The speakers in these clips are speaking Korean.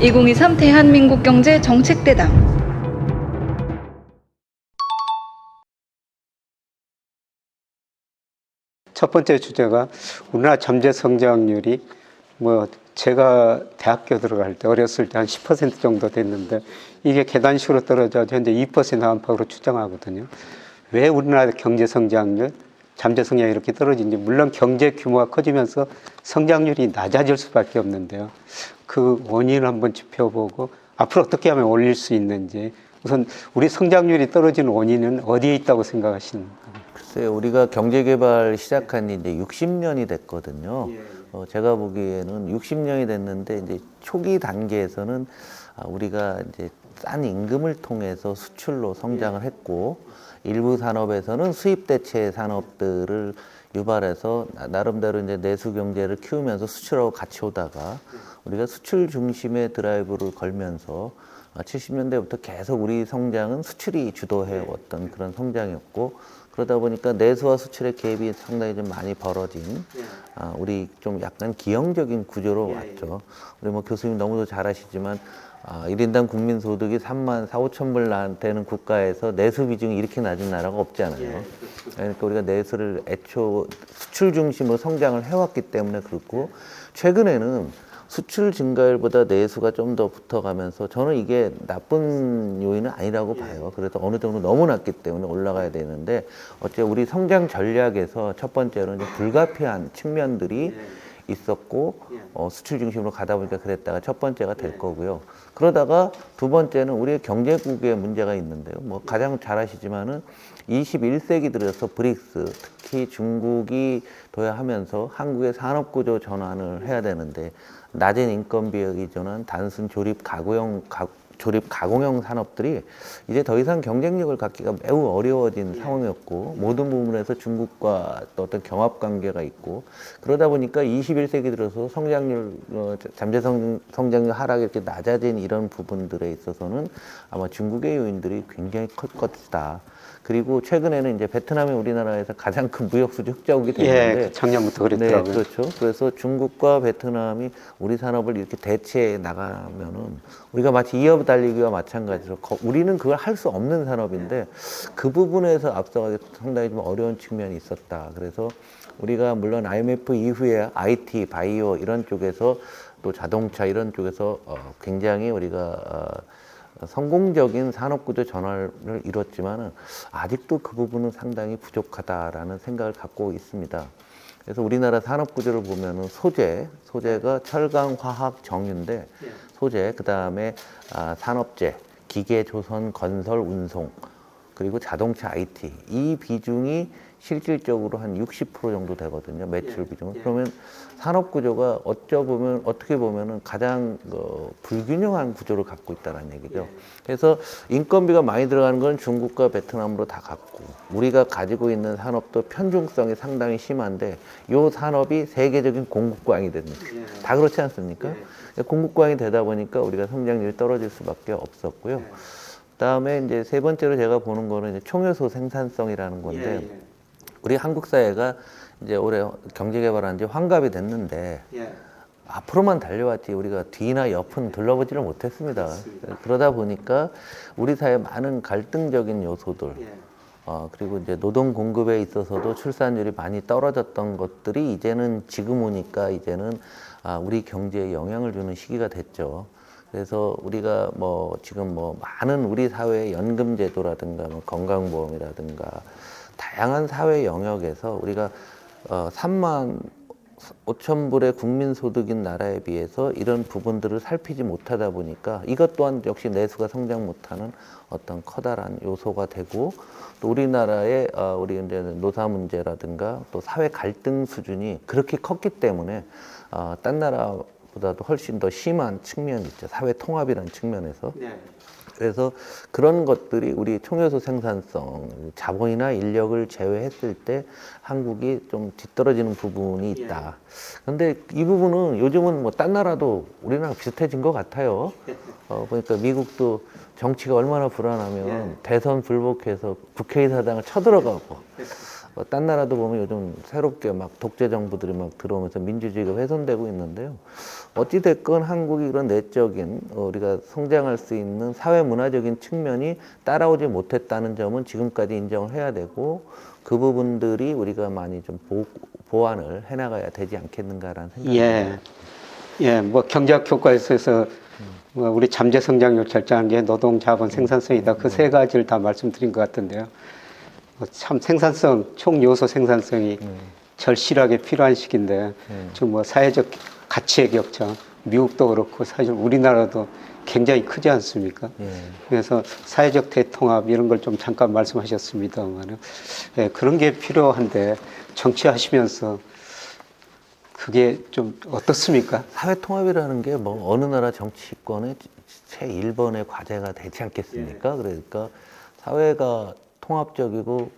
2023 대한민국 경제 정책대담. 첫 번째 주제가 우리나라 잠재 성장률이 제가 대학교 들어갈 때 어렸을 때 한 10% 정도 됐는데 이게 계단식으로 떨어져 현재 2% 안팎으로 추정하거든요. 왜 우리나라 경제 성장률, 잠재 성장이 이렇게 떨어지는지. 물론 경제 규모가 커지면서 성장률이 낮아질 수밖에 없는데요. 그 원인을 한번 짚어보고 앞으로 어떻게 하면 올릴 수 있는지. 우선 우리 성장률이 떨어지는 원인은 어디에 있다고 생각하십니까? 글쎄요, 우리가 경제개발 시작한 지 이제 60년이 됐거든요. 제가 보기에는 60년이 됐는데 이제 초기 단계에서는 우리가 이제 싼 임금을 통해서 수출로 성장을 했고, 일부 산업에서는 수입 대체 산업들을 유발해서 나름대로 이제 내수 경제를 키우면서 수출하고 같이 오다가 우리가 수출 중심의 드라이브를 걸면서 70년대부터 계속 우리 성장은 수출이 주도해 왔던 그런 성장이었고, 그러다 보니까 내수와 수출의 갭이 상당히 좀 많이 벌어진 우리 좀 약간 기형적인 구조로 왔죠. 우리 뭐 교수님 너무도 잘 아시지만 1인당 국민소득이 3만 4, 5천 불 되는 국가에서 내수 비중이 이렇게 낮은 나라가 없잖아요. 그러니까 우리가 내수를 애초 수출 중심으로 성장을 해왔기 때문에 그렇고, 최근에는 수출 증가율보다 내수가 좀 더 붙어가면서 저는 이게 나쁜 요인은 아니라고 봐요. 그래서 어느 정도 너무 낮기 때문에 올라가야 되는데, 어째 우리 성장 전략에서 첫 번째로는 이제 불가피한 측면들이 있었고 수출 중심으로 가다 보니까 그랬다가 첫 번째가 될 거고요. 그러다가 두 번째는 우리의 경제국의 문제가 있는데요. 뭐 가장 잘 아시지만은 21세기 들어서 브릭스, 특히 중국이 도약하면서 한국의 산업구조 전환을 해야 되는데, 낮은 인건비에 의존한 단순 조립 가공형 산업들이 이제 더 이상 경쟁력을 갖기가 매우 어려워진 상황이었고, 모든 부분에서 중국과 또 어떤 경합 관계가 있고, 그러다 보니까 21세기 들어서 성장률, 잠재 성장률 하락이 이렇게 낮아진 이런 부분들에 있어서는 아마 중국의 요인들이 굉장히 클 것이다. 그리고 최근에는 이제 베트남이 우리나라에서 가장 큰 무역 수지 흑자국이 됐는데, 작년부터 그랬더라고요. 네, 그렇죠. 그래서 중국과 베트남이 우리 산업을 이렇게 대체해 나가면은 우리가 마치 이어 달리기와 마찬가지로 우리는 그걸 할 수 없는 산업인데, 그 부분에서 앞서가기 상당히 좀 어려운 측면이 있었다. 그래서 우리가 물론 IMF 이후에 IT, 바이오 이런 쪽에서 또 자동차 이런 쪽에서 굉장히 우리가 성공적인 산업구조 전환을 이뤘지만은 아직도 그 부분은 상당히 부족하다라는 생각을 갖고 있습니다. 그래서 우리나라 산업구조를 보면은 소재가 철강, 화학, 정유인데, 소재, 그 다음에 산업재, 기계, 조선, 건설, 운송, 그리고 자동차, IT, 이 비중이 실질적으로 한 60% 정도 되거든요, 매출 비중은. 그러면 산업 구조가 어떻게 보면은 가장 불균형한 구조를 갖고 있다는 얘기죠. 그래서 인건비가 많이 들어가는 건 중국과 베트남으로 다 갖고, 우리가 가지고 있는 산업도 편중성이 상당히 심한데, 이 산업이 세계적인 공급광이 됩니다. 다 그렇지 않습니까? 공급광이 되다 보니까 우리가 성장률이 떨어질 수밖에 없었고요. 그다음에 이제 세 번째로 제가 보는 거는 이제 총요소 생산성이라는 건데, 우리 한국 사회가 이제 올해 경제 개발한 지 환갑이 됐는데 앞으로만 달려왔지 우리가 뒤나 옆은 둘러보지를 못했습니다. 그러다 보니까 우리 사회 많은 갈등적인 요소들, 그리고 이제 노동 공급에 있어서도 출산율이 많이 떨어졌던 것들이 이제는 지금 오니까 이제는 우리 경제에 영향을 주는 시기가 됐죠. 그래서 우리가 지금 많은 우리 사회의 연금 제도라든가 건강보험이라든가 다양한 사회 영역에서 우리가 3만 5천 불의 국민소득인 나라에 비해서 이런 부분들을 살피지 못하다 보니까 이것 또한 역시 내수가 성장 못하는 어떤 커다란 요소가 되고, 또 우리나라의 우리 이제 노사 문제라든가 또 사회 갈등 수준이 그렇게 컸기 때문에 딴 나라보다도 훨씬 더 심한 측면이 있죠. 사회 통합이라는 측면에서. 그래서 그런 것들이 우리 총요소 생산성, 자본이나 인력을 제외했을 때 한국이 좀 뒤떨어지는 부분이 있다. 그런데 이 부분은 요즘은 딴 나라도 우리나라 비슷해진 것 같아요. 보니까 미국도 정치가 얼마나 불안하면 대선 불복해서 국회의사당을 쳐들어가고, 딴 나라도 보면 요즘 새롭게 막 독재 정부들이 막 들어오면서 민주주의가 훼손되고 있는데요. 어찌 됐건 한국이 이런 내적인 우리가 성장할 수 있는 사회 문화적인 측면이 따라오지 못했다는 점은 지금까지 인정을 해야 되고, 그 부분들이 우리가 많이 좀 보완을 해나가야 되지 않겠는가라는 생각이 듭니다. 예, 뭐 경제학 교과에서 뭐 우리 잠재 성장률 결정하는 게 노동, 자본, 생산성이다. 그 세 가지를 다 말씀드린 것 같은데요. 참 생산성, 총 요소 생산성이 절실하게 필요한 시기인데, 지금 뭐 사회적 가치의 격차, 미국도 그렇고 사실 우리나라도 굉장히 크지 않습니까? 그래서 사회적 대통합 이런 걸 좀 잠깐 말씀하셨습니다만, 예, 그런 게 필요한데 정치하시면서 그게 좀 어떻습니까? 사회 통합이라는 게 뭐 어느 나라 정치권의 제 1번의 과제가 되지 않겠습니까? 그러니까 사회가 통합적이고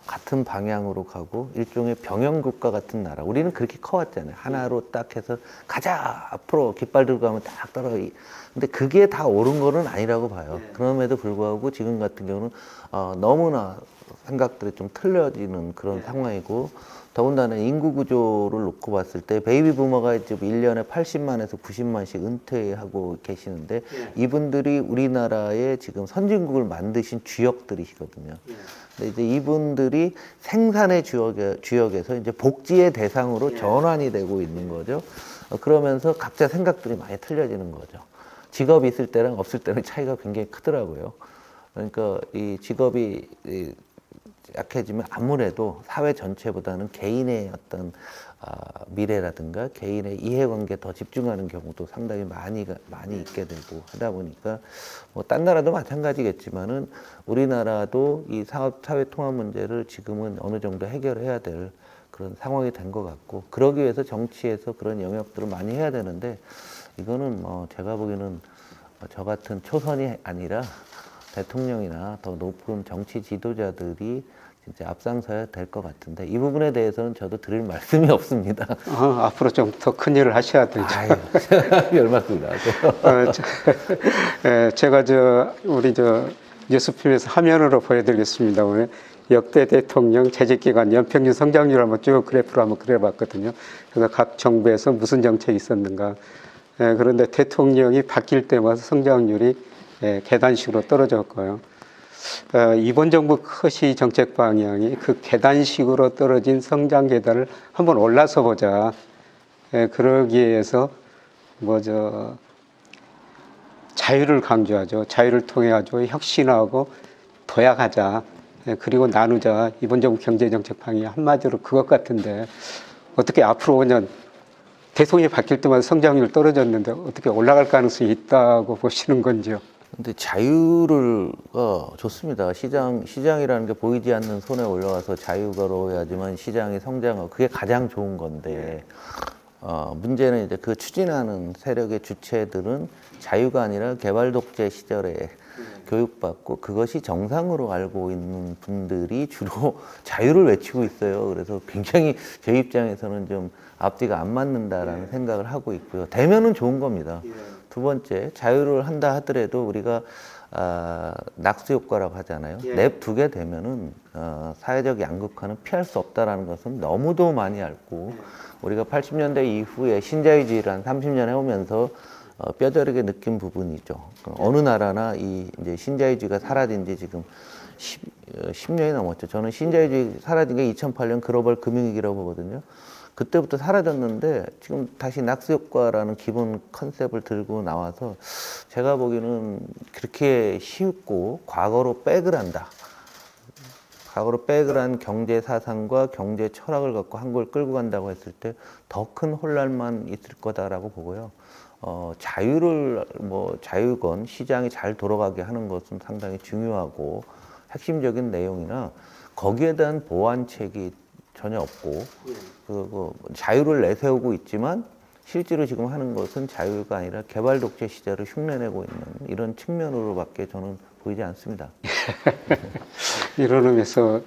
같은 방향으로 가고 일종의 병영국가 같은 나라. 우리는 그렇게 커왔잖아요. 하나로 딱 해서 가자! 앞으로 깃발 들고 가면 딱 따라가. 근데 그게 다 옳은 거는 아니라고 봐요. 그럼에도 불구하고 지금 같은 경우는 너무나 생각들이 좀 틀려지는 그런 상황이고, 더군다나 인구 구조를 놓고 봤을 때 베이비 부머가 이제 1년에 80만에서 90만씩 은퇴하고 계시는데, 이분들이 우리나라의 지금 선진국을 만드신 주역들이시거든요. 근데 이제 이분들이 생산의 주역에서 이제 복지의 대상으로 전환이 되고 있는 거죠. 그러면서 각자 생각들이 많이 틀려지는 거죠. 직업이 있을 때랑 없을 때는 차이가 굉장히 크더라고요. 그러니까 이 직업이 약해지면 아무래도 사회 전체보다는 개인의 어떤 미래라든가 개인의 이해관계에 더 집중하는 경우도 상당히 많이 있게 되고 하다 보니까, 뭐 딴 나라도 마찬가지겠지만은 우리나라도 이 사회 통합 문제를 지금은 어느 정도 해결해야 될 그런 상황이 된 것 같고, 그러기 위해서 정치에서 그런 영역들을 많이 해야 되는데, 이거는 뭐 제가 보기에는 저 같은 초선이 아니라 대통령이나 더 높은 정치 지도자들이 진짜 앞장서야 될 것 같은데, 이 부분에 대해서는 저도 드릴 말씀이 없습니다. 앞으로 좀 더 큰 일을 하셔야 되죠. 별 말씀을 하세요. 제가 우리 뉴스필에서 화면으로 보여드리겠습니다. 오늘 역대 대통령 재직기간 연평균 성장률 한번 쭉 그래프로 한번 그려봤거든요. 그래서 각 정부에서 무슨 정책이 있었는가. 그런데 대통령이 바뀔 때마다 성장률이 계단식으로 떨어졌고요. 이번 정부 컷이 정책 방향이 그 계단식으로 떨어진 성장 계단을 한번 올라서 보자. 그러기 위해서 자유를 강조하죠. 자유를 통해 가지고 혁신하고 도약하자. 그리고 나누자. 이번 정부 경제정책 방향이 한마디로 그것 같은데, 어떻게 앞으로 5년 대통령이 바뀔 때마다 성장률 떨어졌는데 어떻게 올라갈 가능성이 있다고 보시는 건지요? 근데 자유가 좋습니다. 시장이라는 게 보이지 않는 손에 올라와서 자유로워야지만 시장이 성장하고, 그게 가장 좋은 건데, 문제는 이제 그 추진하는 세력의 주체들은 자유가 아니라 개발 독재 시절에 교육받고 그것이 정상으로 알고 있는 분들이 주로 자유를 외치고 있어요. 그래서 굉장히 제 입장에서는 좀 앞뒤가 안 맞는다라는 생각을 하고 있고요. 되면은 좋은 겁니다. 두 번째, 자유를 한다 하더라도 우리가 낙수 효과라고 하잖아요. 냅두게 되면은 사회적 양극화는 피할 수 없다라는 것은 너무도 많이 알고, 우리가 80년대 이후에 신자유주의를 한 30년 해오면서 뼈저리게 느낀 부분이죠. 어느 나라나 이제 신자유주의가 사라진 지 지금 10년이 넘었죠. 저는 신자유주의 사라진 게 2008년 글로벌 금융위기라고 보거든요. 그때부터 사라졌는데 지금 다시 낙수 효과라는 기본 컨셉을 들고 나와서, 제가 보기에는 그렇게 쉽고 과거로 백을 한다. 과거로 백을 한 경제 사상과 경제 철학을 갖고 한국을 끌고 간다고 했을 때 더 큰 혼란만 있을 거다라고 보고요. 자유건 시장이 잘 돌아가게 하는 것은 상당히 중요하고 핵심적인 내용이나, 거기에 대한 보완책이 전혀 없고, 그리고 자유를 내세우고 있지만 실제로 지금 하는 것은 자유가 아니라 개발 독재 시절을 흉내내고 있는 이런 측면으로밖에 저는 보이지 않습니다. 이런 의미에서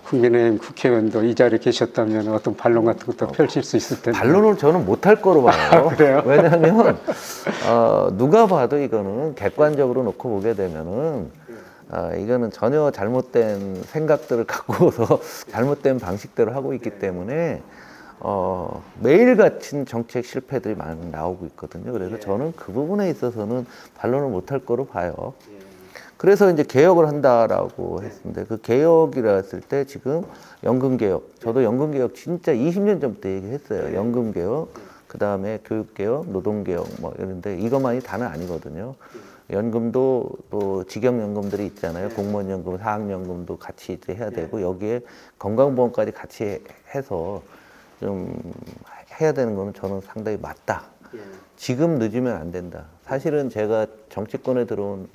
국민의힘 국회의원도 이 자리에 계셨다면 어떤 반론 같은 것도 펼칠 수 있을 텐데. 반론을 저는 못할 거로 봐요. 그래요? 왜냐하면 누가 봐도 이거는 객관적으로 놓고 보게 되면은 이거는 전혀 잘못된 생각들을 갖고서 잘못된 방식대로 하고 있기 때문에 매일 같은 정책 실패들이 많이 나오고 있거든요. 그래서 저는 그 부분에 있어서는 반론을 못할 거로 봐요. 그래서 이제 개혁을 한다라고 했는데 그 개혁이라 했을 때 지금 연금 개혁, 저도 연금 개혁 진짜 20년 전부터 얘기했어요. 연금 개혁, 그 다음에 교육 개혁, 노동 개혁 뭐 이런데 이것만이 다는 아니거든요. 연금도 또 직영연금들이 있잖아요. 공무원 연금, 사학연금도 같이 이제 해야 되고 여기에 건강보험까지 같이 해서 좀 해야 되는 거는 저는 상당히 맞다. 지금 늦으면 안 된다. 사실은 제가 정치권에 들어온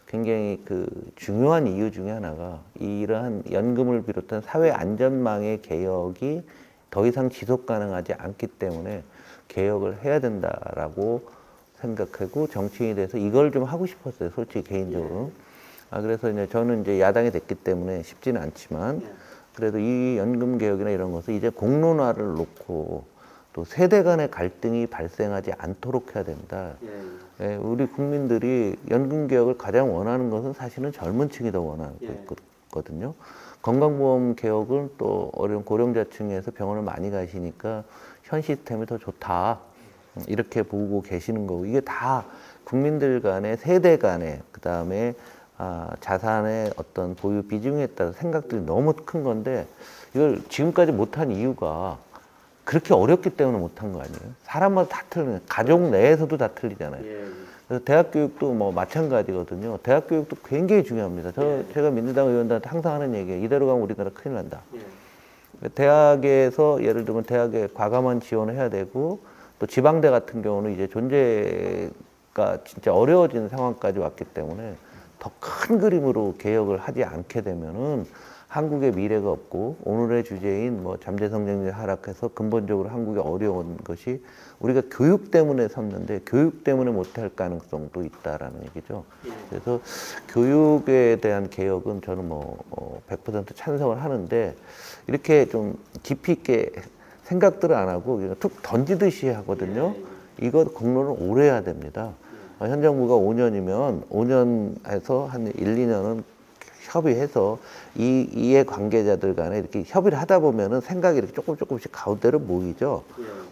굉장히 그 중요한 이유 중에 하나가 이러한 연금을 비롯한 사회 안전망의 개혁이 더 이상 지속 가능하지 않기 때문에 개혁을 해야 된다라고 생각하고 정치인이 돼서 이걸 좀 하고 싶었어요. 솔직히 개인적으로. 그래서 이제 저는 이제 야당이 됐기 때문에 쉽지는 않지만 그래도 이 연금 개혁이나 이런 것을 이제 공론화를 놓고 또 세대 간의 갈등이 발생하지 않도록 해야 된다. 예, 우리 국민들이 연금 개혁을 가장 원하는 것은 사실은 젊은 층이 더 원하는 거거든요. 건강보험 개혁은 또 어려운 고령자층에서 병원을 많이 가시니까 현 시스템이 더 좋다. 이렇게 보고 계시는 거고 이게 다 국민들 간의 세대 간의 그다음에 자산의 어떤 보유 비중에 따라 생각들이 너무 큰 건데 이걸 지금까지 못한 이유가 그렇게 어렵기 때문에 못한 거 아니에요? 사람마다 다 틀리는 가족 내에서도 다 틀리잖아요. 그래서 대학 교육도 뭐 마찬가지거든요. 대학 교육도 굉장히 중요합니다. 제가 민주당 의원들한테 항상 하는 얘기예요. 이대로 가면 우리나라 큰일 난다. 대학에서 예를 들면 대학에 과감한 지원을 해야 되고 또 지방대 같은 경우는 이제 존재가 진짜 어려워지는 상황까지 왔기 때문에 더 큰 그림으로 개혁을 하지 않게 되면은 한국의 미래가 없고 오늘의 주제인 뭐 잠재 성장률이 하락해서 근본적으로 한국이 어려운 것이 우리가 교육 때문에 섰는데 교육 때문에 못할 가능성도 있다라는 얘기죠. 그래서 교육에 대한 개혁은 저는 뭐 100% 찬성을 하는데 이렇게 좀 깊이 있게 생각들을 안 하고 그냥 툭 던지듯이 하거든요. 이거 공론을 오래 해야 됩니다. 현 정부가 5년이면 5년에서 한 1, 2년은 협의해서 이해 관계자들 간에 이렇게 협의를 하다 보면은 생각이 이렇게 조금씩 가운데로 모이죠.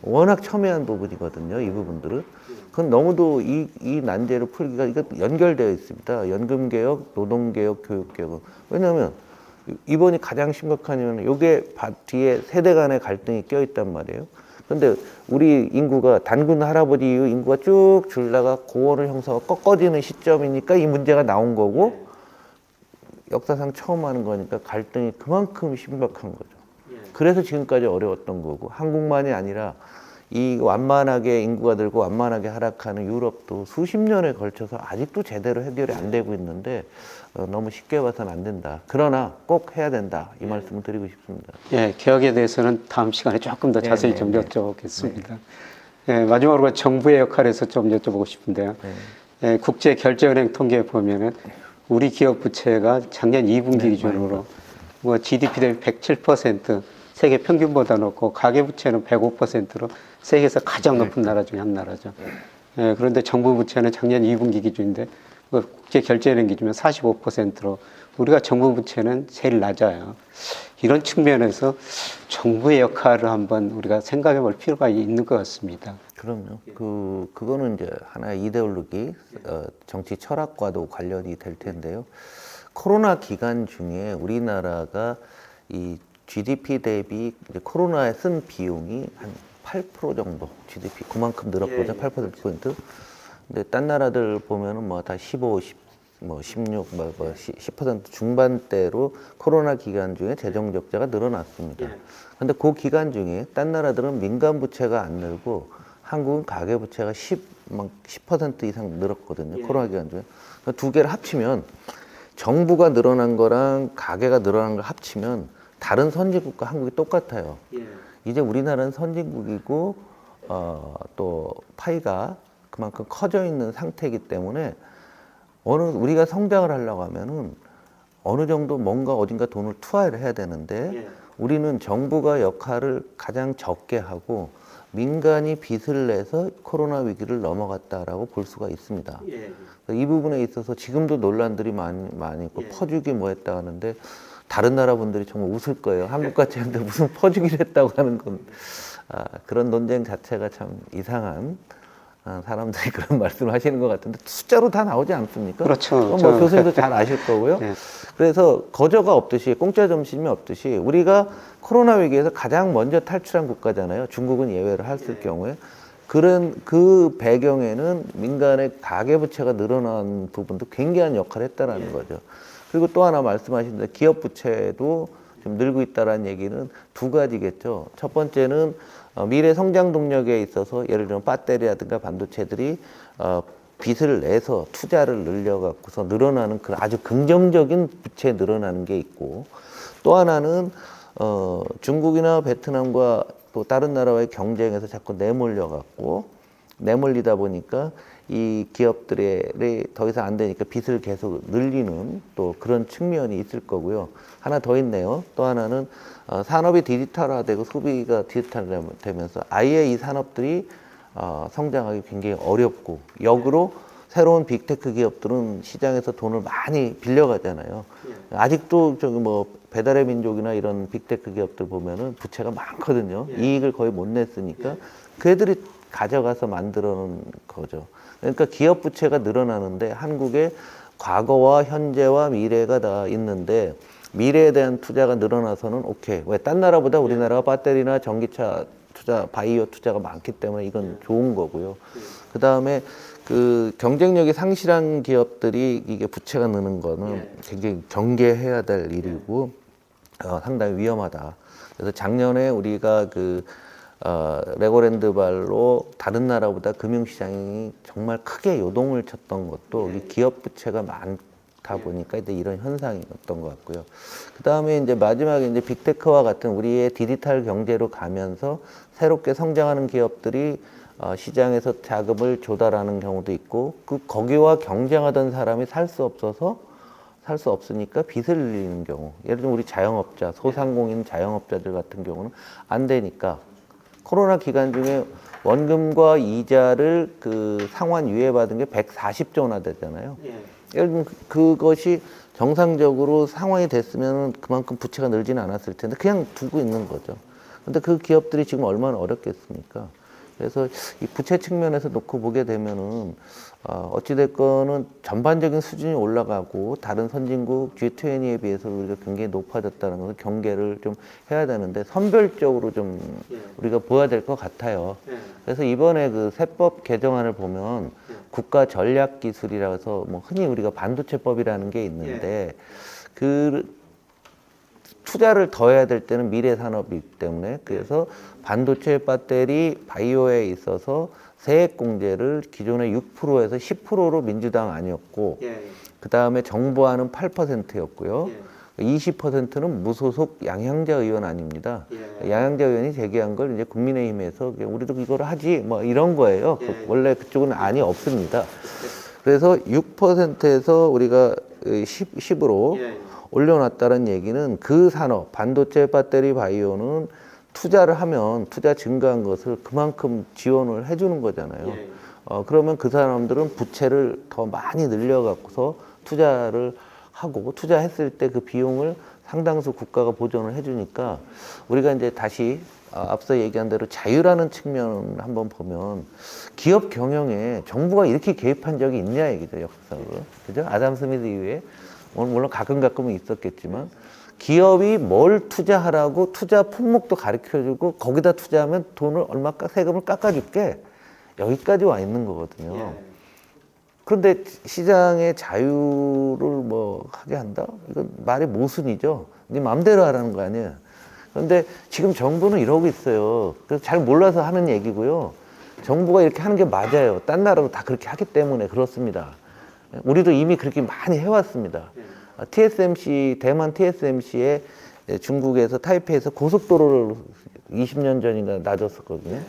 워낙 첨예한 부분이거든요. 이 부분들은. 그건 너무도 이 난제를 풀기가 이거 연결되어 있습니다. 연금개혁, 노동개혁, 교육개혁은. 왜냐하면 이번이 가장 심각한 이유는 요게 뒤에 세대 간의 갈등이 껴있단 말이에요. 근데 우리 인구가 단군 할아버지 이후 인구가 쭉 줄다가 고원을 형성하고 꺾어지는 시점이니까 이 문제가 나온 거고 역사상 처음 하는 거니까 갈등이 그만큼 심각한 거죠. 그래서 지금까지 어려웠던 거고 한국만이 아니라 이 완만하게 인구가 늘고 완만하게 하락하는 유럽도 수십 년에 걸쳐서 아직도 제대로 해결이 안 되고 있는데 너무 쉽게 봐서는 안 된다. 그러나 꼭 해야 된다. 이 말씀을 드리고 싶습니다. 예, 개혁에 대해서는 다음 시간에 조금 더 자세히 좀 여쭤보겠습니다. 예, 마지막으로 정부의 역할에서 좀 여쭤보고 싶은데요. 예, 국제결제은행 통계에 보면은 우리 기업 부채가 작년 2분기 기준으로 뭐 GDP 대비 107% 세계 평균보다 높고 가계부채는 105%로 세계에서 가장 높은 나라 중에 한 나라죠. 예, 그런데 정부 부채는 작년 2분기 기준인데 국제결제은행 기준이면 45%로 우리가 정부 부채는 제일 낮아요. 이런 측면에서 정부의 역할을 한번 우리가 생각해 볼 필요가 있는 것 같습니다. 그럼요. 그거는 이제 하나의 이데올로기, 정치 철학과도 관련이 될 텐데요. 코로나 기간 중에 우리나라가 이 GDP 대비 이제 코로나에 쓴 비용이 한 8% 정도 GDP 그만큼 늘었거든요. 8%. 근데 딴 나라들 보면은 뭐 다 15, 16, 10% 중반대로 코로나 기간 중에 재정 적자가 늘어났습니다. 근데 그 기간 중에 딴 나라들은 민간 부채가 안 늘고 한국은 가계 부채가 10% 이상 늘었거든요. 코로나 기간 중에. 두 개를 합치면 정부가 늘어난 거랑 가계가 늘어난 걸 합치면 다른 선진국과 한국이 똑같아요. 이제 우리나라는 선진국이고 또 파이가 그만큼 커져 있는 상태이기 때문에 우리가 성장을 하려고 하면은 어느 정도 뭔가 어딘가 돈을 투하를 해야 되는데 우리는 정부가 역할을 가장 적게 하고 민간이 빚을 내서 코로나 위기를 넘어갔다라고 볼 수가 있습니다. 이 부분에 있어서 지금도 논란들이 많이 있고 퍼주기 뭐 했다 하는데 다른 나라 분들이 정말 웃을 거예요. 한국 같이 하는데 무슨 퍼주기를 했다고 하는 건 그런 논쟁 자체가 참 이상한 사람들이 그런 말씀을 하시는 것 같은데 숫자로 다 나오지 않습니까? 그렇죠. 뭐 교수님도 잘 아실 거고요. 네. 그래서 거저가 없듯이 공짜 점심이 없듯이 우리가 코로나 위기에서 가장 먼저 탈출한 국가잖아요. 중국은 예외를 했을 경우에. 그런 그 배경에는 민간의 가계부채가 늘어난 부분도 굉장한 역할을 했다라는 거죠. 그리고 또 하나 말씀하신 대로 기업 부채도 좀 늘고 있다라는 얘기는 두 가지겠죠. 첫 번째는 미래 성장 동력에 있어서 예를 들면 배터리라든가 반도체들이 빚을 내서 투자를 늘려갖고서 늘어나는 그 아주 긍정적인 부채 늘어나는 게 있고 또 하나는 중국이나 베트남과 또 다른 나라와의 경쟁에서 자꾸 내몰리다 보니까 이 기업들이 더 이상 안 되니까 빚을 계속 늘리는 또 그런 측면이 있을 거고요. 하나 더 있네요. 또 하나는 산업이 디지털화되고 소비가 디지털화되면서 아예 이 산업들이 성장하기 굉장히 어렵고 역으로 새로운 빅테크 기업들은 시장에서 돈을 많이 빌려가잖아요. 아직도 저기 뭐 배달의 민족이나 이런 빅테크 기업들 보면은 부채가 많거든요. 이익을 거의 못 냈으니까 그 애들이 가져가서 만들어 놓은 거죠. 그러니까 기업 부채가 늘어나는데 한국의 과거와 현재와 미래가 다 있는데 미래에 대한 투자가 늘어나서는 오케이. 왜 딴 나라보다 우리나라가 배터리나 전기차 투자, 바이오 투자가 많기 때문에 이건 좋은 거고요. 그 다음에 그 경쟁력이 상실한 기업들이 이게 부채가 느는 거는 굉장히 경계해야 될 일이고 상당히 위험하다. 그래서 작년에 우리가 레고랜드 발로 다른 나라보다 금융시장이 정말 크게 요동을 쳤던 것도 이 기업 부채가 많다 보니까 이제 이런 현상이었던 것 같고요. 그 다음에 이제 마지막에 이제 빅테크와 같은 우리의 디지털 경제로 가면서 새롭게 성장하는 기업들이 시장에서 자금을 조달하는 경우도 있고 거기와 경쟁하던 사람이 살 수 없으니까 빚을 늘리는 경우. 예를 들면 우리 자영업자, 소상공인 자영업자들 같은 경우는 안 되니까 코로나 기간 중에 원금과 이자를 상환 유예받은 게 140조 원나 되잖아요. 예를 들면 그것이 정상적으로 상환이 됐으면 그만큼 부채가 늘지는 않았을 텐데 그냥 두고 있는 거죠. 근데 그 기업들이 지금 얼마나 어렵겠습니까? 그래서 이 부채 측면에서 놓고 보게 되면은 어찌됐건은 전반적인 수준이 올라가고 다른 선진국 G20에 비해서 우리가 굉장히 높아졌다는 것을 경계를 좀 해야 되는데 선별적으로 좀 우리가 보아야 될 것 같아요. 그래서 이번에 그 세법 개정안을 보면 국가 전략 기술이라고 해서 뭐 흔히 우리가 반도체법이라는 게 있는데 투자를 더 해야 될 때는 미래 산업이기 때문에 그래서 반도체, 배터리, 바이오에 있어서 세액 공제를 기존의 6%에서 10%로 민주당 아니었고 그 다음에 정부안은 8%였고요. 20%는 무소속 양향자 의원 아닙니다. 양향자 의원이 제기한 걸 이제 국민의힘에서 우리도 이걸 하지 뭐 이런 거예요. 원래 그쪽은 안이 없습니다. 그래서 6%에서 우리가 10으로 올려놨다는 얘기는 그 산업, 반도체, 배터리, 바이오는 투자를 하면 투자 증가한 것을 그만큼 지원을 해주는 거잖아요. 그러면 그 사람들은 부채를 더 많이 늘려갖고서 투자를 하고 투자했을 때 그 비용을 상당수 국가가 보전을 해주니까 우리가 이제 다시 앞서 얘기한 대로 자유라는 측면 한번 보면 기업 경영에 정부가 이렇게 개입한 적이 있냐 얘기죠, 역사적으로. 그죠? 아담 스미스 이후에 물론 가끔은 있었겠지만 기업이 뭘 투자하라고 투자 품목도 가르쳐주고 거기다 투자하면 돈을 세금을 깎아줄게 여기까지 와 있는 거거든요. 그런데 시장의 자유를 뭐 하게 한다? 이건 말이 모순이죠. 네 마음대로 하라는 거 아니에요. 그런데 지금 정부는 이러고 있어요. 그래서 잘 몰라서 하는 얘기고요. 정부가 이렇게 하는 게 맞아요. 딴 나라도 다 그렇게 하기 때문에 그렇습니다. 우리도 이미 그렇게 많이 해왔습니다. TSMC, 대만 TSMC에 중국에서 타이페이에서 고속도로를 20년 전인가 놔줬었거든요.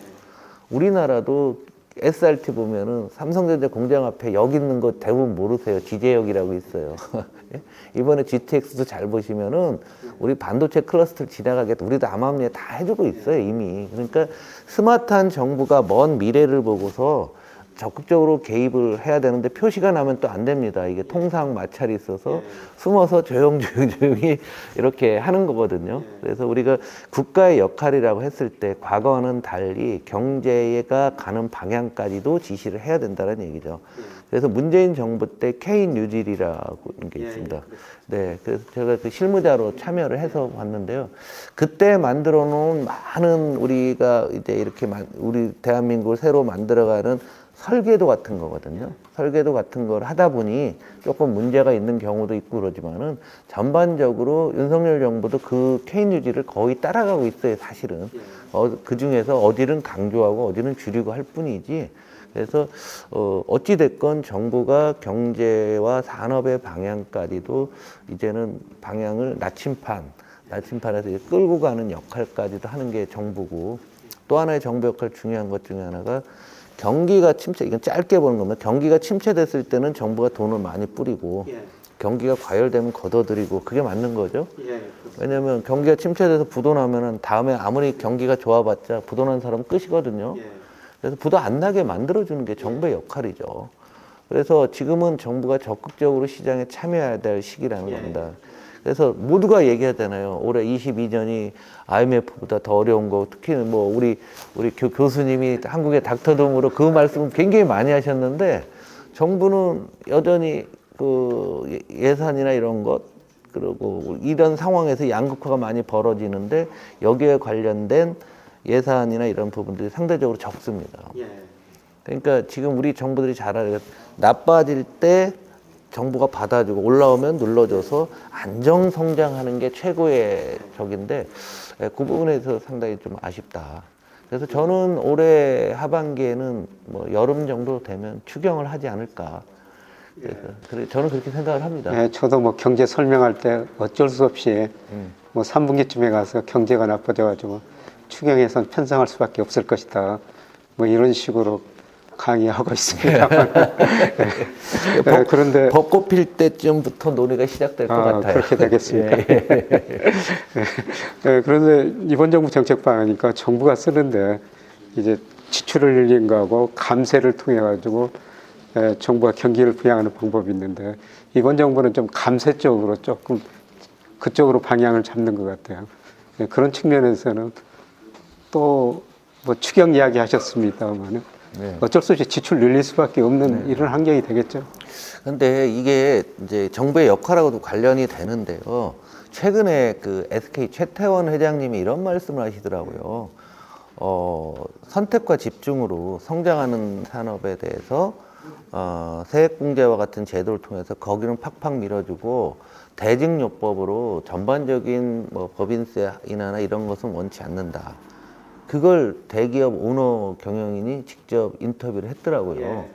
우리나라도 SRT 보면은 삼성전자 공장 앞에 역 있는 거 대부분 모르세요. 지제역이라고 있어요. 이번에 GTX도 잘 보시면은 우리 반도체 클러스터를 지나가게 우리도 암암리에 다 해주고 있어요, 이미. 그러니까 스마트한 정부가 먼 미래를 보고서 적극적으로 개입을 해야 되는데 표시가 나면 또 안 됩니다. 이게 통상 마찰이 있어서 숨어서 조용히 이렇게 하는 거거든요. 그래서 우리가 국가의 역할이라고 했을 때 과거와는 달리 경제가 가는 방향까지도 지시를 해야 된다는 얘기죠. 그래서 문재인 정부 때 K 뉴딜이라고 게 있습니다. 네, 그래서 제가 그 실무자로 참여를 해서 왔는데요. 그때 만들어 놓은 많은 우리가 이제 이렇게 우리 대한민국을 새로 만들어가는 설계도 같은 거거든요. 설계도 같은 걸 하다 보니 조금 문제가 있는 경우도 있고 그러지만은 전반적으로 윤석열 정부도 그 K뉴딜을 거의 따라가고 있어요, 사실은. 그 중에서 어디는 강조하고 어디는 줄이고 할 뿐이지. 그래서 어찌됐건 정부가 경제와 산업의 방향까지도 이제는 방향을 나침판에서 끌고 가는 역할까지도 하는 게 정부고, 또 하나의 정부 역할 중요한 것 중에 하나가 경기가 이건 짧게 보는 겁니다. 경기가 침체됐을 때는 정부가 돈을 많이 뿌리고 경기가 과열되면 걷어들이고 그게 맞는 거죠. 왜냐하면 경기가 침체돼서 부도나면은 다음에 아무리 경기가 좋아봤자 부도난 사람은 끝이거든요. 그래서 부도 안 나게 만들어주는 게 정부의 역할이죠. 그래서 지금은 정부가 적극적으로 시장에 참여해야 될 시기라는 겁니다. 그래서 모두가 얘기하잖아요. 올해 22년이 IMF보다 더 어려운 거, 특히 뭐 우리 교수님이 한국의 닥터돔으로 그 말씀을 굉장히 많이 하셨는데, 정부는 여전히 그 예산이나 이런 것, 그리고 이런 상황에서 양극화가 많이 벌어지는데 여기에 관련된 예산이나 이런 부분들이 상대적으로 적습니다. 그러니까 지금 우리 정부들이 잘 알아요. 나빠질 때 정부가 받아주고 올라오면 눌러줘서 안정 성장하는 게 최고의 적인데, 그 부분에서 상당히 좀 아쉽다. 그래서 저는 올해 하반기에는 뭐 여름 정도 되면 추경을 하지 않을까. 그래서 저는 그렇게 생각을 합니다. 네, 저도 뭐 경제 설명할 때 어쩔 수 없이 뭐 3분기쯤에 가서 경제가 나빠져가지고 추경에선 편성할 수밖에 없을 것이다. 뭐 이런 식으로 강의하고 있습니다. 그런데 벚꽃 필 때쯤부터 논의가 시작될 것 같아요. 그렇게 되겠습니다. 그런데 이번 정부 정책 방안이니까 정부가 쓰는데 이제 지출을 늘린 거하고 감세를 통해 가지고 정부가 경기를 부양하는 방법이 있는데, 이번 정부는 좀 감세 쪽으로 조금 그쪽으로 방향을 잡는 것 같아요. 그런 측면에서는 또 뭐 추경 이야기 하셨습니다만은 어쩔 수 없이 지출 늘릴 수밖에 없는 이런 환경이 되겠죠. 근데 이게 이제 정부의 역할하고도 관련이 되는데요. 최근에 그 SK 최태원 회장님이 이런 말씀을 하시더라고요. 선택과 집중으로 성장하는 산업에 대해서 세액공제와 같은 제도를 통해서 거기는 팍팍 밀어주고 대증요법으로 전반적인 뭐 법인세 인하나 이런 것은 원치 않는다. 그걸 대기업 오너 경영인이 직접 인터뷰를 했더라고요.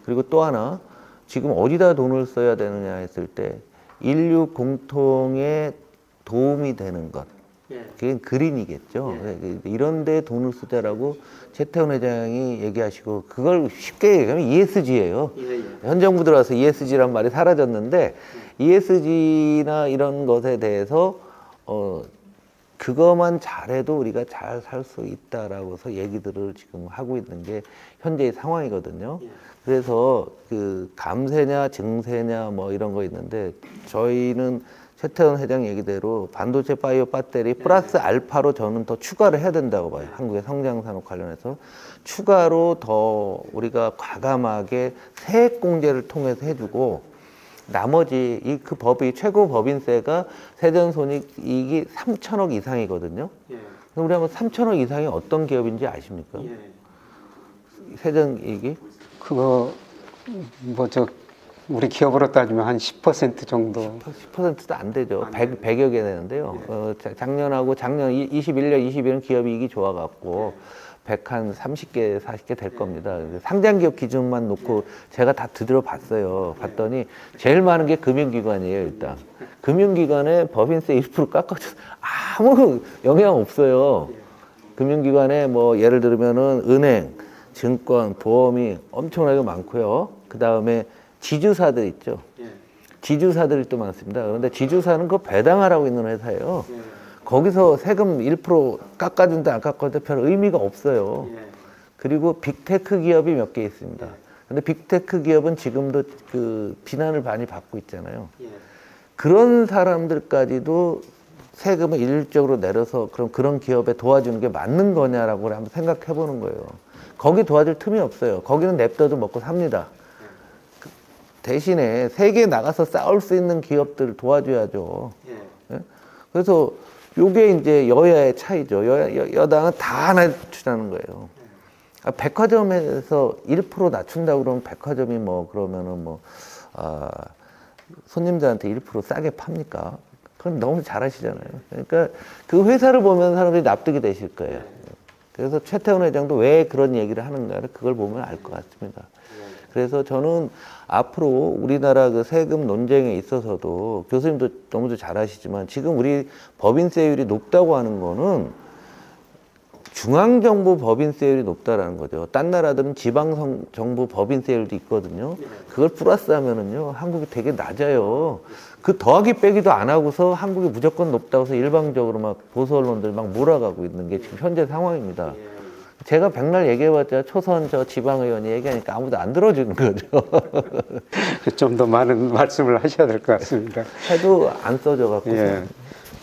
그리고 또 하나, 지금 어디다 돈을 써야 되느냐 했을 때 인류 공통에 도움이 되는 것, 그게 그린이겠죠. 이런 데 돈을 쓰자라고 최태원 회장이 얘기하시고, 그걸 쉽게 얘기하면 ESG예요. 현 정부 들어와서 ESG란 말이 사라졌는데, ESG나 이런 것에 대해서 그것만 잘해도 우리가 잘 살 수 있다라고서 얘기들을 지금 하고 있는 게 현재의 상황이거든요. 그래서 그 감세냐 증세냐 뭐 이런 거 있는데, 저희는 최태원 회장 얘기대로 반도체 바이오 배터리 플러스 알파로 저는 더 추가를 해야 된다고 봐요. 한국의 성장 산업 관련해서 추가로 더 우리가 과감하게 세액 공제를 통해서 해주고, 나머지 그 법이 최고 법인세가 세전손익이 3천억 이상이거든요. 그럼 우리 한번 3천억 이상이 어떤 기업인지 아십니까? 세전이익이? 그거 뭐 우리 기업으로 따지면 한 10% 정도. 10%도 안 되죠. 100여 개 되는데요. 작년 21년, 22년 기업 이익이 좋아갖고 130개, 40개 될 겁니다. 상장기업 기준만 놓고 제가 다 들어봤어요. 봤더니 제일 많은 게 금융기관이에요, 일단. 금융기관에 법인세 1% 깎아줘도 아무 영향 없어요. 금융기관에 뭐 예를 들면은 은행, 증권, 보험이 엄청나게 많고요. 그 다음에 지주사들 있죠. 지주사들이 또 많습니다. 그런데 지주사는 그 배당하라고 있는 회사예요. 거기서 세금 1% 깎아준다 안 깎아준다 별 의미가 없어요. 그리고 빅테크 기업이 몇 개 있습니다. 근데 빅테크 기업은 지금도 그 비난을 많이 받고 있잖아요. 그런 사람들까지도 세금을 일률적으로 내려서 그런 기업에 도와주는 게 맞는 거냐라고 한번 생각해 보는 거예요. 거기 도와줄 틈이 없어요. 거기는 냅둬도 먹고 삽니다. 대신에 세계에 나가서 싸울 수 있는 기업들을 도와줘야죠. 예? 그래서 요게 이제 여야의 차이죠. 여당은 다 하나 주자는 거예요. 백화점에서 1% 낮춘다고 그러면 백화점이 뭐 그러면은 뭐 손님들한테 1% 싸게 팝니까? 그럼 너무 잘하시잖아요. 그러니까 그 회사를 보면 사람들이 납득이 되실 거예요. 그래서 최태원 회장도 왜 그런 얘기를 하는가를 그걸 보면 알 것 같습니다. 그래서 저는 앞으로 우리나라 그 세금 논쟁에 있어서도 교수님도 너무도 잘하시지만 지금 우리 법인세율이 높다고 하는 거는 중앙정부 법인세율이 높다라는 거죠. 딴 나라들은 지방정부 법인세율도 있거든요. 그걸 플러스 하면은요, 한국이 되게 낮아요. 그 더하기 빼기도 안 하고서 한국이 무조건 높다고 해서 일방적으로 막 보수 언론들 막 몰아가고 있는 게 지금 현재 상황입니다. 제가 백날 얘기해봤자 초선 저 지방의원이 얘기하니까 아무도 안 들어주는 거죠. 좀 더 많은 말씀을 하셔야 될 것 같습니다. 해도 안 써져갖고. 예.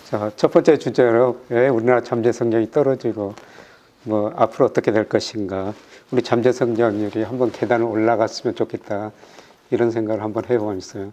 자, 첫 번째 주제로 왜 우리나라 잠재 성장이 떨어지고 뭐 앞으로 어떻게 될 것인가. 우리 잠재 성장률이 한번 계단을 올라갔으면 좋겠다. 이런 생각을 한번 해보고 있어요.